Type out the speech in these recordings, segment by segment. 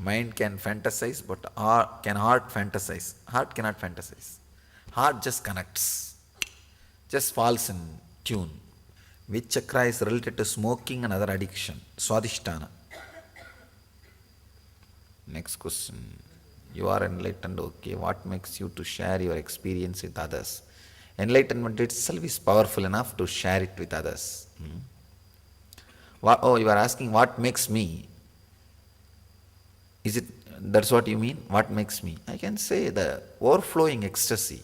Mind can fantasize, but can heart fantasize? Heart cannot fantasize. Heart just connects, just falls in tune. Which chakra is related to smoking and other addiction? Swadhisthana. Next question. You are enlightened, okay. What makes you to share your experience with others? Enlightenment itself is powerful enough to share it with others. Oh, you are asking what makes me? Is it, that's what you mean? What makes me? I can say the overflowing ecstasy.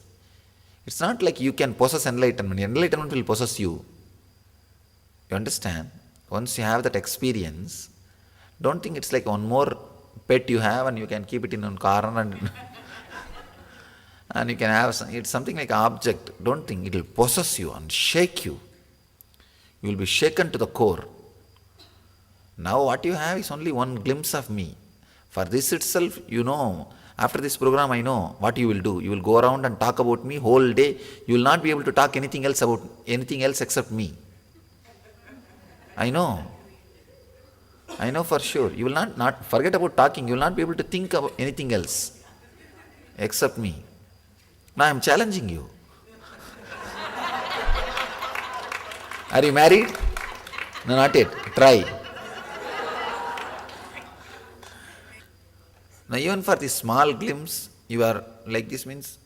It's not like you can possess enlightenment. Enlightenment will possess you. You understand? Once you have that experience, don't think it's like one more pet you have and you can keep it in one corner and and you can have it's something like an object. Don't think it will possess you and shake you. You will be shaken to the core. Now what you have is only one glimpse of me. For this itself, you know, after this program I know what you will do. You will go around and talk about me whole day. You will not be able to talk anything else about anything else except me. I know for sure. You will not forget about talking. You will not be able to think about anything else except me. Now I am challenging you. Are you married? No, not yet. Try. Now even for this small glimpse, you are like this means.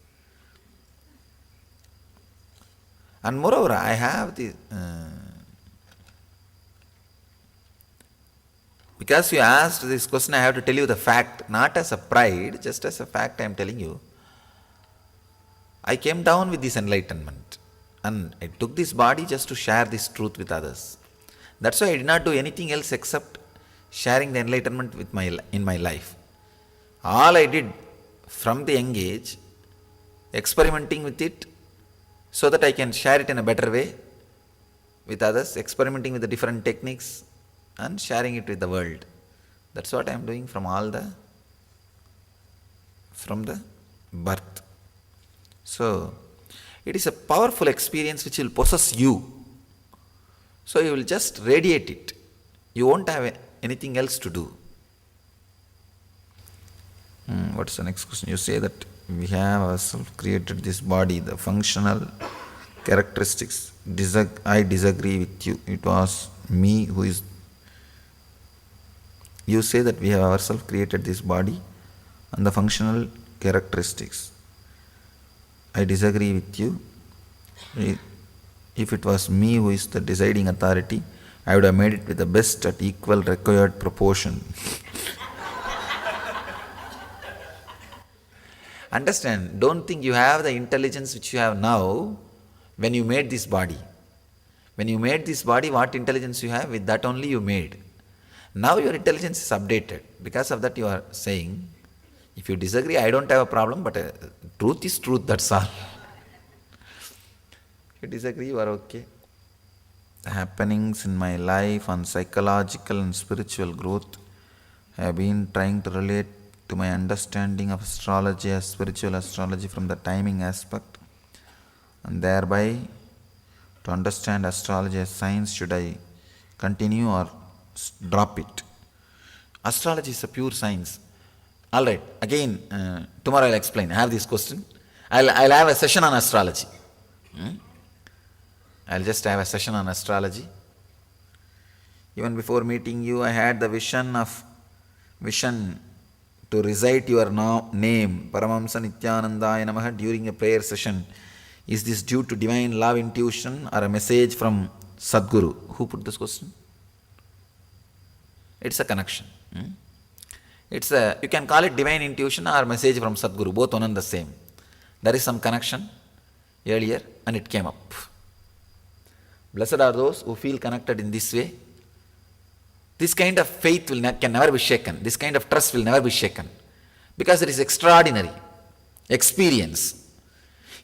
And moreover, I have the because you asked this question, I have to tell you the fact, not as a pride, just as a fact I am telling you. I came down with this enlightenment and I took this body just to share this truth with others. That's why I did not do anything else except sharing the enlightenment with in my life. All I did from the young age, experimenting with it so that I can share it in a better way with others, experimenting with the different techniques and sharing it with the world. That's what I am doing from the birth. So, it is a powerful experience which will possess you. So, you will just radiate it. You won't have anything else to do. What's the next question? You say that we have ourselves created this body, the functional characteristics. I disagree with you. It was me who is. You say that we have ourselves created this body and the functional characteristics. I disagree with you. If it was me who is the deciding authority, I would have made it with the best at equal required proportion. Understand, don't think you have the intelligence which you have now when you made this body. When you made this body, what intelligence you have, with that only you made. Now your intelligence is updated. Because of that you are saying, if you disagree, I don't have a problem, but truth is truth, that's all. If you disagree, you are okay. The happenings in my life on psychological and spiritual growth have been trying to relate to my understanding of astrology as spiritual astrology from the timing aspect, and thereby to understand astrology as science. Should I continue or drop it? Astrology is a pure science. All right, again, tomorrow I'll explain. I have this question. I'll have a session on astrology. I'll just have a session on astrology. Even before meeting you, I had the vision to recite your name, Paramahamsa Nityanandaya Namaha, during a prayer session. Is this due to divine love, intuition, or a message from Sadguru? Who put this question? It's a connection. You can call it divine intuition or message from Sadguru, both one and the same. There is some connection earlier and it came up. Blessed are those who feel connected in this way. This kind of faith can never be shaken. This kind of trust will never be shaken. Because it is extraordinary experience.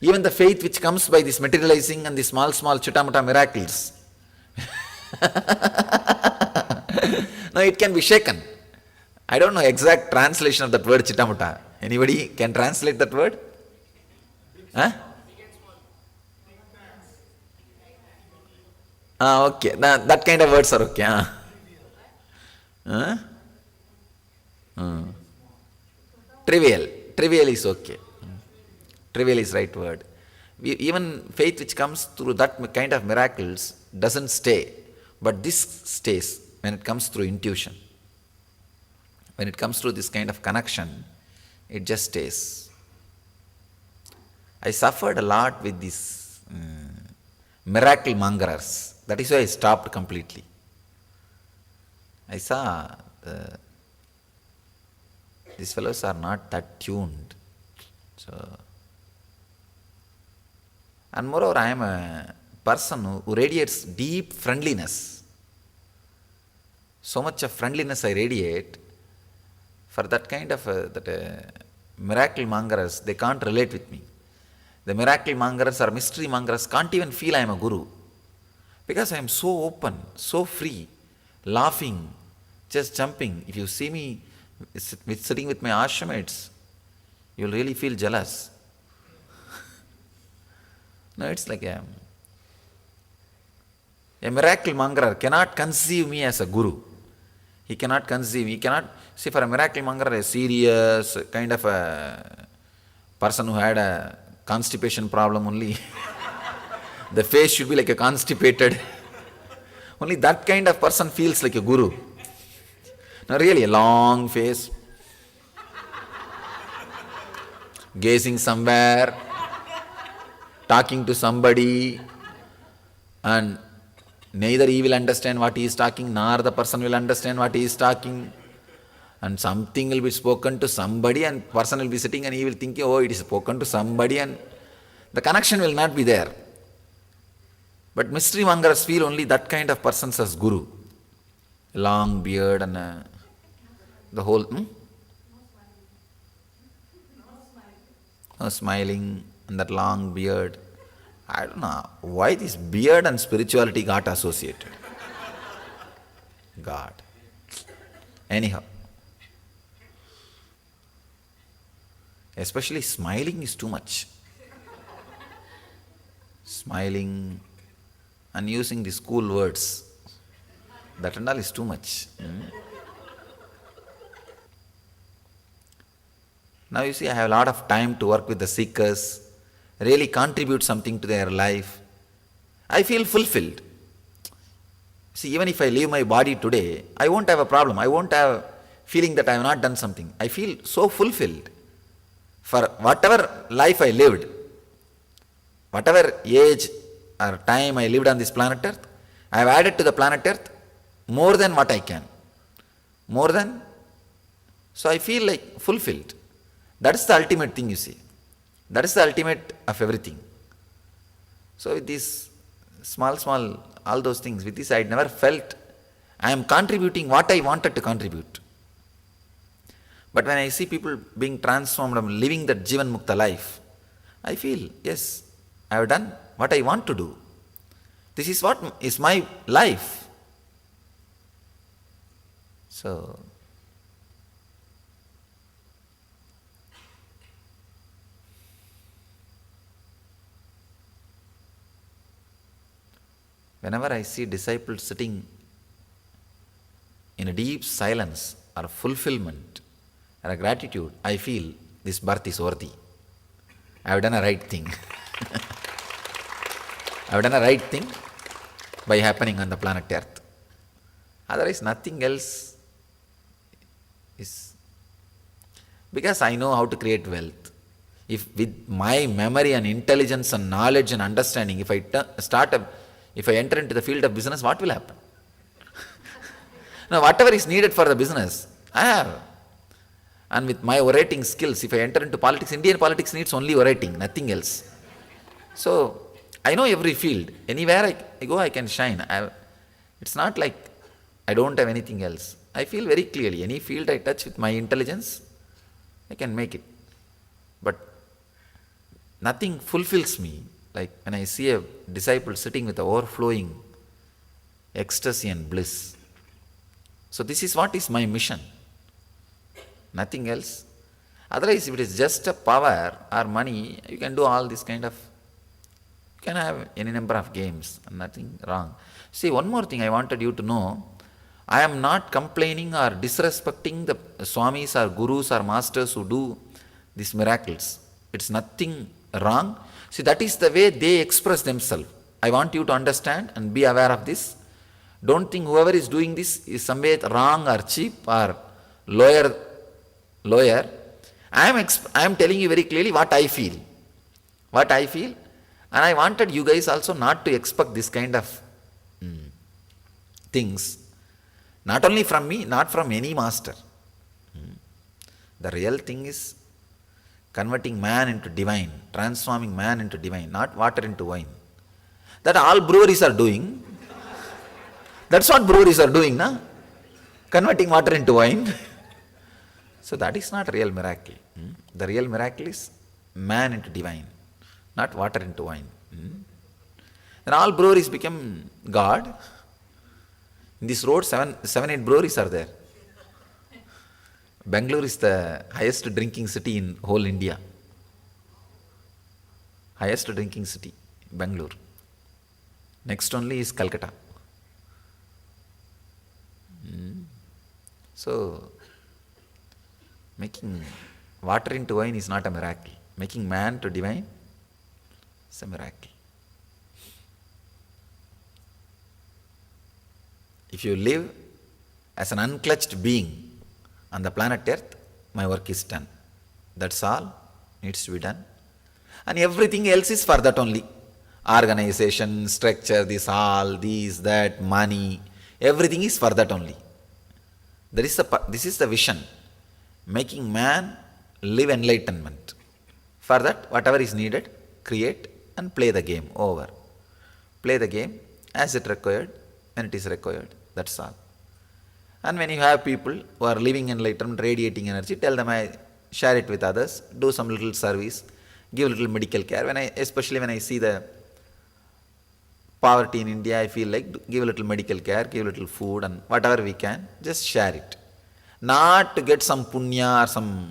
Even the faith which comes by this materializing and the small chutamata miracles. No, it can be shaken. I don't know exact translation of that word chitamata. Anybody can translate that word? Huh? Okay. That kind of words are okay. Trivial. Trivial is okay. Trivial is right word. Even faith which comes through that kind of miracles doesn't stay. But this stays when it comes through intuition. When it comes through this kind of connection, it just stays. I suffered a lot with these miracle mongers. That is why I stopped completely. I saw these fellows are not that tuned. So, and moreover, I am a person who radiates deep friendliness. So much of friendliness I radiate. For that kind of miracle mongers, they can't relate with me. The miracle mongers or mystery mongers can't even feel I am a guru. Because I am so open, so free, laughing, just jumping. If you see me sitting with my ashramates, you'll really feel jealous. No, it's like a miracle monger cannot conceive me as a guru. He cannot conceive, he cannot, see, for a miracle monger, a serious kind of a person who had a constipation problem only, the face should be like a constipated, only that kind of person feels like a guru. Now really, a long face, gazing somewhere, talking to somebody, and neither he will understand what he is talking, nor the person will understand what he is talking. And something will be spoken to somebody, and person will be sitting and he will think, oh, it is spoken to somebody, and the connection will not be there. But mystery mongers feel only that kind of persons as guru. Long beard and the whole, smiling and that long beard. I don't know why this beard and spirituality got associated. God. Anyhow. Especially smiling is too much. Smiling and using the school words, that and all is too much. Now you see, I have a lot of time to work with the seekers, really contribute something to their life. I feel fulfilled. See, even if I leave my body today, I won't have a problem. I won't have feeling that I have not done something. I feel so fulfilled for whatever life I lived, whatever age or time I lived on this planet Earth. I have added to the planet Earth more than what I can. More than, so I feel like fulfilled. That is the ultimate thing, you see. That is the ultimate of everything. So with these small, all those things, with this I had never felt I am contributing what I wanted to contribute. But when I see people being transformed and living that Jivan Mukta life, I feel, yes, I have done what I want to do. This is what is my life. So, whenever I see disciples sitting in a deep silence or fulfillment or a gratitude, I feel this birth is worthy. I have done a right thing. I have done a right thing by happening on the planet Earth. Otherwise, nothing else is. Because I know how to create wealth. If with my memory and intelligence and knowledge and understanding, if I enter into the field of business, what will happen? Now, whatever is needed for the business, I have. And with my orating skills, if I enter into politics, Indian politics needs only orating, nothing else. So, I know every field. Anywhere I go, I can shine. It's not like I don't have anything else. I feel very clearly, any field I touch with my intelligence, I can make it. But nothing fulfills me like when I see a disciple sitting with overflowing ecstasy and bliss. So this is what is my mission. Nothing else. Otherwise, if it is just a power or money, you can do all this kind of, you can have any number of games, nothing wrong. See, one more thing I wanted you to know, I am not complaining or disrespecting the Swamis or Gurus or Masters who do these miracles. It's nothing wrong. See, that is the way they express themselves. I want you to understand and be aware of this. Don't think whoever is doing this is somewhere wrong or cheap or lower. I am telling you very clearly what I feel. What I feel. And I wanted you guys also not to expect this kind of things. Not only from me, not from any master. The real thing is converting man into divine, transforming man into divine, not water into wine. That all breweries are doing. That's what breweries are doing, na? Converting water into wine. So that is not real miracle. The real miracle is man into divine, not water into wine. Then all breweries become God. In this road, 8 breweries are there. Bangalore is the highest drinking city in whole India. Highest drinking city, Bangalore. Next only is Calcutta. So, making water into wine is not a miracle. Making man to divine is a miracle. If you live as an unclutched being on the planet Earth, my work is done. That's all needs to be done. And everything else is for that only. Organization, structure, this, that, money, everything is for that only. This is the vision. Making man live enlightenment. For that, whatever is needed, create and play the game over. Play the game as it required, when it is required. That's all. And when you have people who are living enlightenment, radiating energy, tell them, I share it with others, do some little service, give a little medical care. Especially when I see the poverty in India, I feel like give a little medical care, give a little food and whatever we can, just share it. Not to get some punya or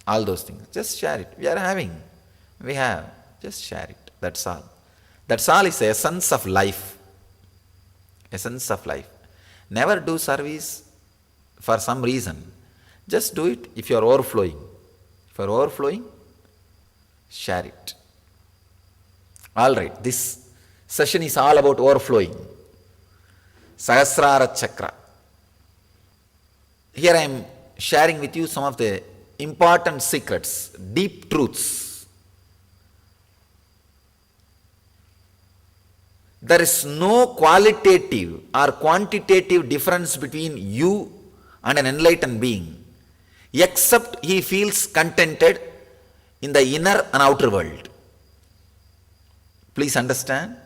all those things. Just share it. We have, just share it. That's all. That's all is the essence of life. Essence of life. Never do service for some reason. Just do it if you are overflowing. If you are overflowing, share it. Alright, this session is all about overflowing. Sahasrara Chakra. Here I am sharing with you some of the important secrets, deep truths. There is no qualitative or quantitative difference between you and an enlightened being, except he feels contented in the inner and outer world. Please understand.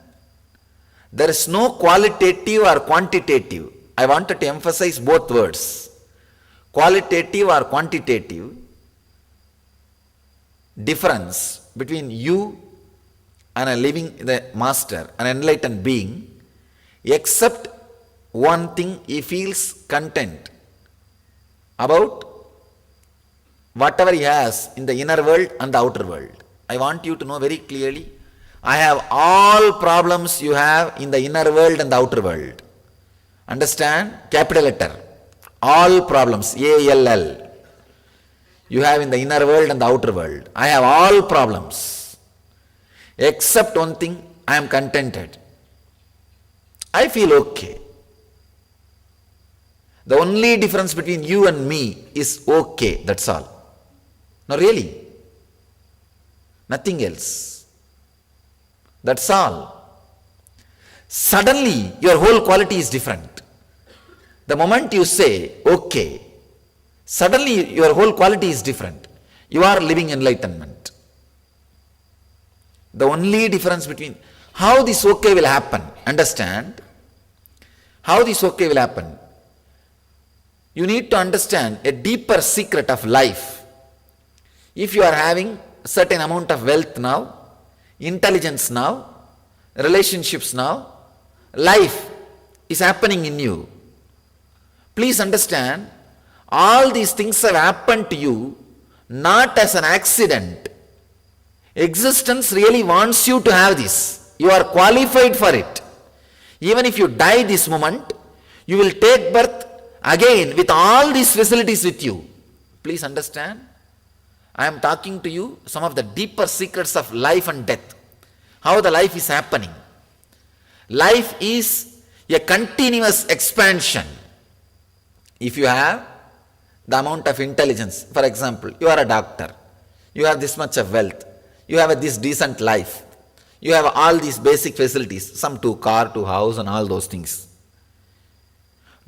There is no qualitative or quantitative. I wanted to emphasize both words. Qualitative or quantitative difference between you and a living the master, an enlightened being, except one thing, he feels content about whatever he has in the inner world and the outer world. I want you to know very clearly, I have all problems you have in the inner world and the outer world. Understand? Capital letter. All problems, ALL, you have in the inner world and the outer world. I have all problems. Except one thing, I am contented. I feel okay. The only difference between you and me is okay, that's all. No, really. Nothing else. That's all. Suddenly, your whole quality is different. The moment you say, okay, suddenly your whole quality is different. You are living enlightenment. The only difference between how this okay will happen, understand? How this okay will happen? You need to understand a deeper secret of life. If you are having a certain amount of wealth now, intelligence now, relationships now, life is happening in you. Please understand, all these things have happened to you not as an accident. Existence really wants you to have this. You are qualified for it. Even if you die this moment, you will take birth again with all these facilities with you. Please understand, I am talking to you some of the deeper secrets of life and death. How the life is happening. Life is a continuous expansion. If you have the amount of intelligence, for example, you are a doctor, you have this much of wealth, you have this decent life, you have all these basic facilities, some to car, to house and all those things.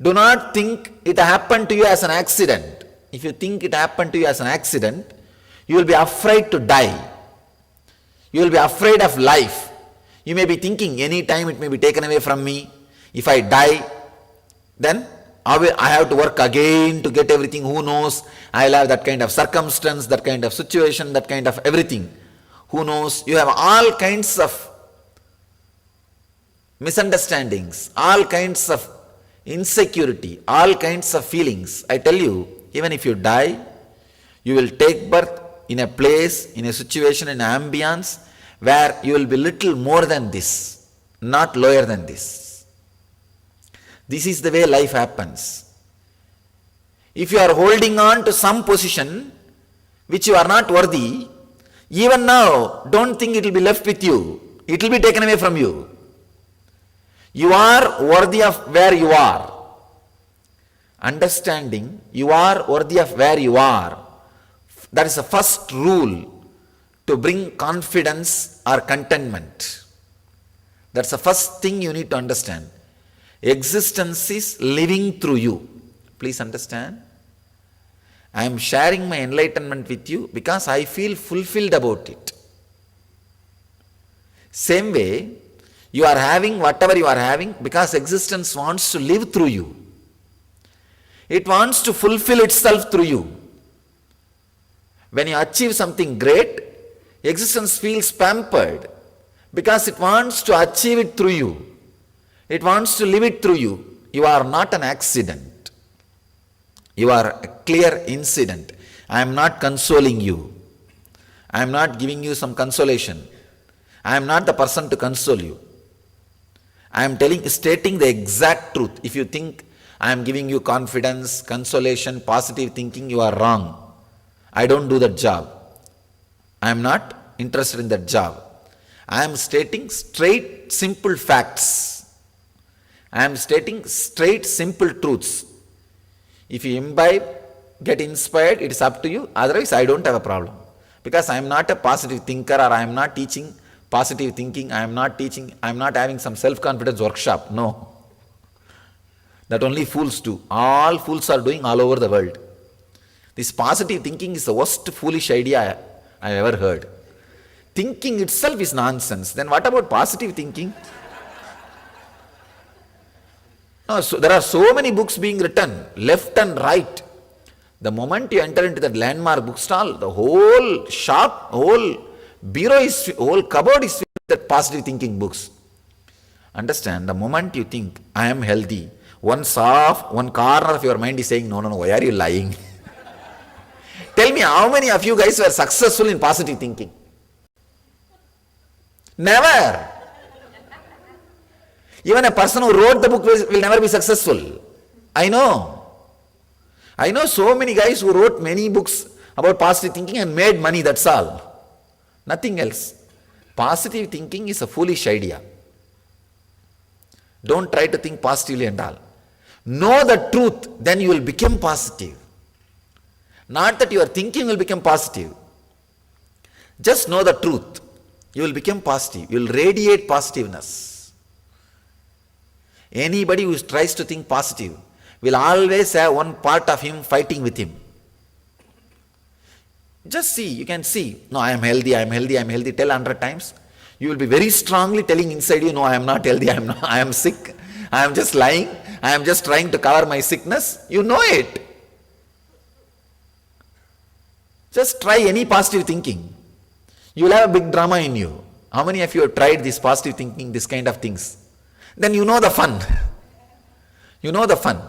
Do not think it happened to you as an accident. If you think it happened to you as an accident, you will be afraid to die. You will be afraid of life. You may be thinking any time it may be taken away from me. If I die, then I have to work again to get everything. Who knows? I will have that kind of circumstance, that kind of situation, that kind of everything. Who knows? You have all kinds of misunderstandings, all kinds of insecurity, all kinds of feelings. I tell you, even if you die, you will take birth in a place, in a situation, in an ambience where you will be little more than this, not lower than this. This is the way life happens. If you are holding on to some position which you are not worthy, even now, don't think it will be left with you. It will be taken away from you. You are worthy of where you are. Understanding you are worthy of where you are, that is the first rule to bring confidence or contentment. That's the first thing you need to understand. Existence is living through you. Please understand. I am sharing my enlightenment with you because I feel fulfilled about it. Same way, you are having whatever you are having because existence wants to live through you. It wants to fulfill itself through you. When you achieve something great, existence feels pampered because it wants to achieve it through you. It wants to live it through you. You are not an accident. You are a clear incident. I am not consoling you. I am not giving you some consolation. I am not the person to console you. I am stating the exact truth. If you think I am giving you confidence, consolation, positive thinking, you are wrong. I don't do that job. I am not interested in that job. I am stating straight, simple facts. I am stating straight, simple truths. If you imbibe, get inspired, it is up to you. Otherwise, I don't have a problem. Because I am not a positive thinker, or I am not teaching positive thinking. I am not having some self-confidence workshop. No. That only fools do. All fools are doing all over the world. This positive thinking is the worst foolish idea I have ever heard. Thinking itself is nonsense. Then what about positive thinking? No, so there are so many books being written, left and right. The moment you enter into that landmark bookstall, the whole shop, whole cupboard is filled with positive thinking books. Understand, the moment you think, I am healthy, one corner of your mind is saying, no, why are you lying? Tell me, how many of you guys were successful in positive thinking? Never. Even a person who wrote the book will never be successful. I know so many guys who wrote many books about positive thinking and made money, that's all. Nothing else. Positive thinking is a foolish idea. Don't try to think positively and all. Know the truth, then you will become positive. Not that your thinking will become positive. Just know the truth. You will become positive. You will radiate positiveness. Anybody who tries to think positive will always have one part of him fighting with him. Just see, you can see, no, I am healthy, tell 100 times. You will be very strongly telling inside you, no, I am not healthy, I am sick, I am just lying, I am just trying to cover my sickness. You know it. Just try any positive thinking. You will have a big drama in you. How many of you have tried this positive thinking, this kind of things? Then you know the fun. You know the fun.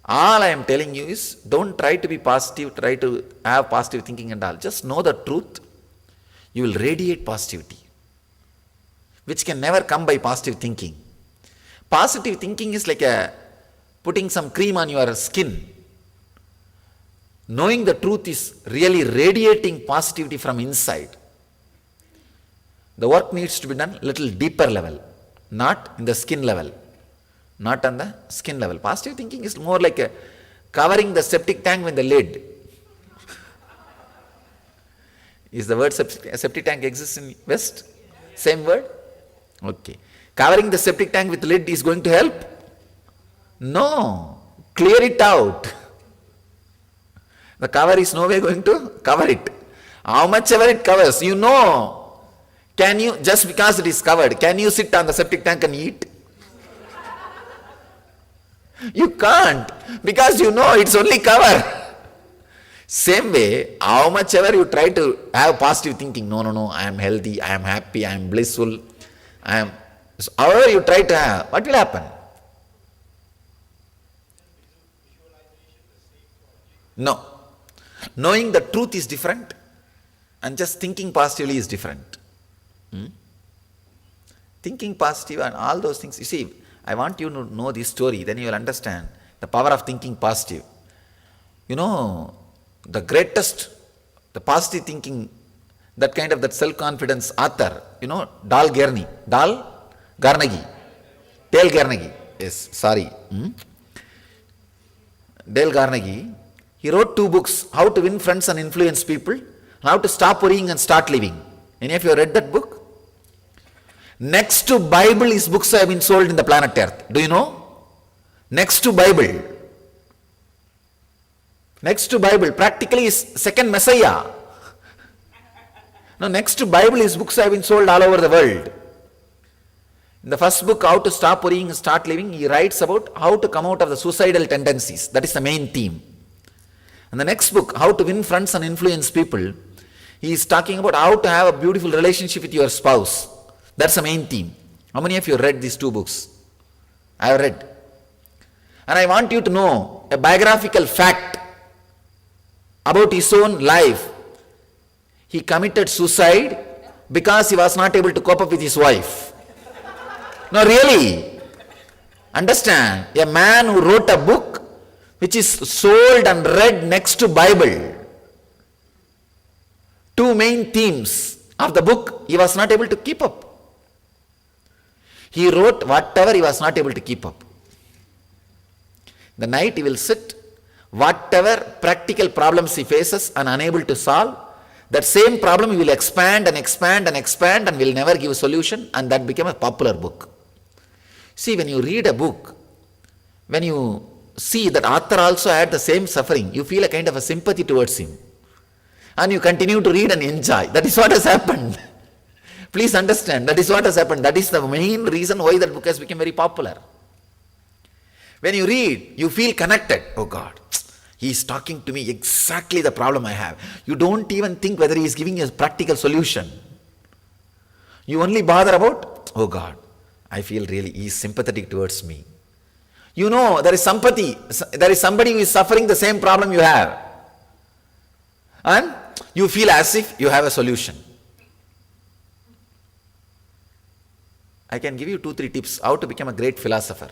All I am telling you is, don't try to be positive, try to have positive thinking and all. Just know the truth. You will radiate positivity, which can never come by positive thinking. Positive thinking is like a putting some cream on your skin. Knowing the truth is really radiating positivity from inside. The work needs to be done little deeper level, not in the skin level. Not on the skin level. Positive thinking is more like a covering the septic tank with the lid. Is the word septic tank exists in West? Same word? Okay. Covering the septic tank with lid is going to help? No. Clear it out. The cover is no way going to cover it. How much ever it covers, you know. Can you, just because it is covered, can you sit on the septic tank and eat? You can't, because you know it's only cover. Same way, how much ever you try to have positive thinking, no, I am healthy, I am happy, I am blissful, however you try to have, what will happen? No. Knowing the truth is different and just thinking positively is different. Thinking positive and all those things, you see, I want you to know this story, then you will understand the power of thinking positive. You know, the greatest, the positive thinking, that kind of that self-confidence author, you know, Dale Carnegie. Yes, sorry. Dale Carnegie, he wrote 2 books, How to Win Friends and Influence People, and How to Stop Worrying and Start Living. Any of you have read that book? Next to Bible, his books have been sold in the planet Earth. Do you know? Next to Bible. Next to Bible, practically his second Messiah. Now, next to Bible, his books have been sold all over the world. In the first book, How to Stop Worrying and Start Living, he writes about how to come out of the suicidal tendencies. That is the main theme. And the next book, How to Win Friends and Influence People, he is talking about how to have a beautiful relationship with your spouse. That's the main theme. How many of you read these 2 books? I have read. And I want you to know a biographical fact about his own life. He committed suicide because he was not able to cope up with his wife. No, really. Understand, a man who wrote a book which is sold and read next to Bible. 2 main themes of the book, he was not able to keep up. He wrote whatever he was not able to keep up. The night he will sit, whatever practical problems he faces and unable to solve, that same problem he will expand and expand and expand and will never give a solution, and that became a popular book. See, when you read a book, when you see that author also had the same suffering, you feel a kind of a sympathy towards him. And you continue to read and enjoy. That is what has happened. Please understand, that is what has happened. That is the main reason why that book has become very popular. When you read, you feel connected. Oh God, he is talking to me exactly the problem I have. You don't even think whether he is giving a practical solution. You only bother about, oh God, I feel really he is sympathetic towards me. You know, there is sympathy. There is somebody who is suffering the same problem you have. And you feel as if you have a solution. I can give you 2-3 tips how to become a great philosopher.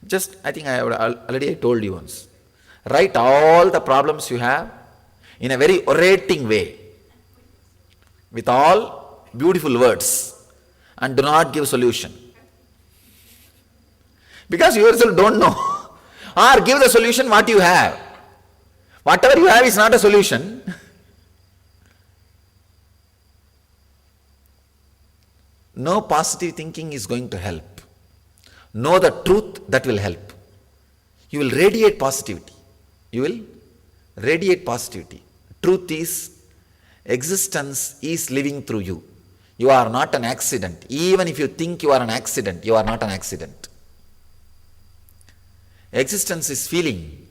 Just, I think I already told you once. Write all the problems you have in a very orating way, with all beautiful words, and do not give solution. Because you yourself don't know. Or give the solution what you have. Whatever you have is not a solution. No positive thinking is going to help. Know the truth, that will help. You will radiate positivity. You will radiate positivity. Truth is, existence is living through you. You are not an accident. Even if you think you are an accident, you are not an accident. Existence is feeling,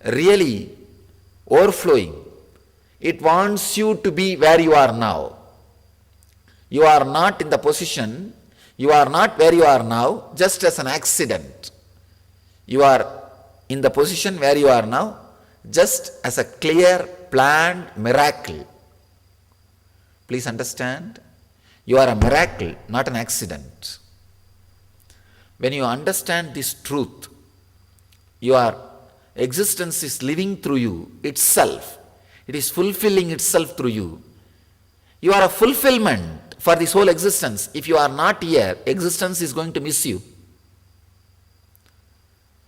really overflowing. It wants you to be where you are now. You are not in the position, you are not where you are now just as an accident. You are in the position where you are now just as a clear, planned miracle. Please understand, you are a miracle, not an accident. When you understand this truth, your existence is living through you itself. It is fulfilling itself through you. You are a fulfillment for this whole existence. If you are not here, existence is going to miss you.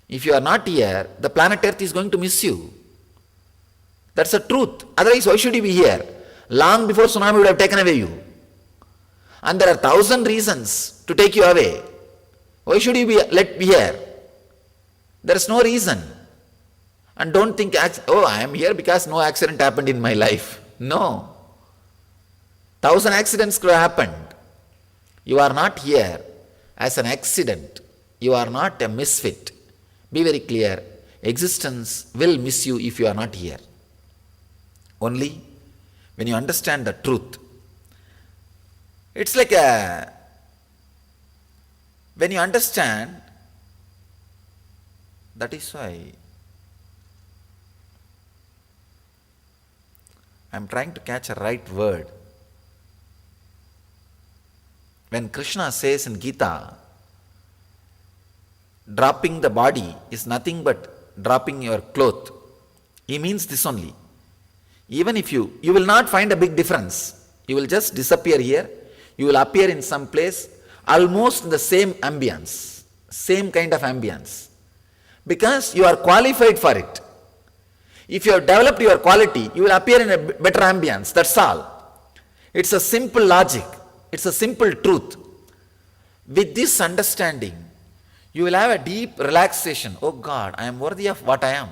If you are not here, the planet Earth is going to miss you. That's the truth. Otherwise, why should you be here? Long before tsunami would have taken away you. And there are 1,000 reasons to take you away. Why should you be let be here? There is no reason. And don't think, oh, I am here because no accident happened in my life. No. 1,000 accidents could have happened. You are not here as an accident. You are not a misfit. Be very clear. Existence will miss you if you are not here. Only when you understand the truth. It's like when you understand, that is why I am trying to catch a right word. When Krishna says in Gita, dropping the body is nothing but dropping your cloth, he means this only. Even if you will not find a big difference. You will just disappear here. You will appear in some place almost in the same ambience, same kind of ambience. Because you are qualified for it. If you have developed your quality, you will appear in a better ambience. That's all. It's a simple logic. It's a simple truth. With this understanding, you will have a deep relaxation. Oh God, I am worthy of what I am.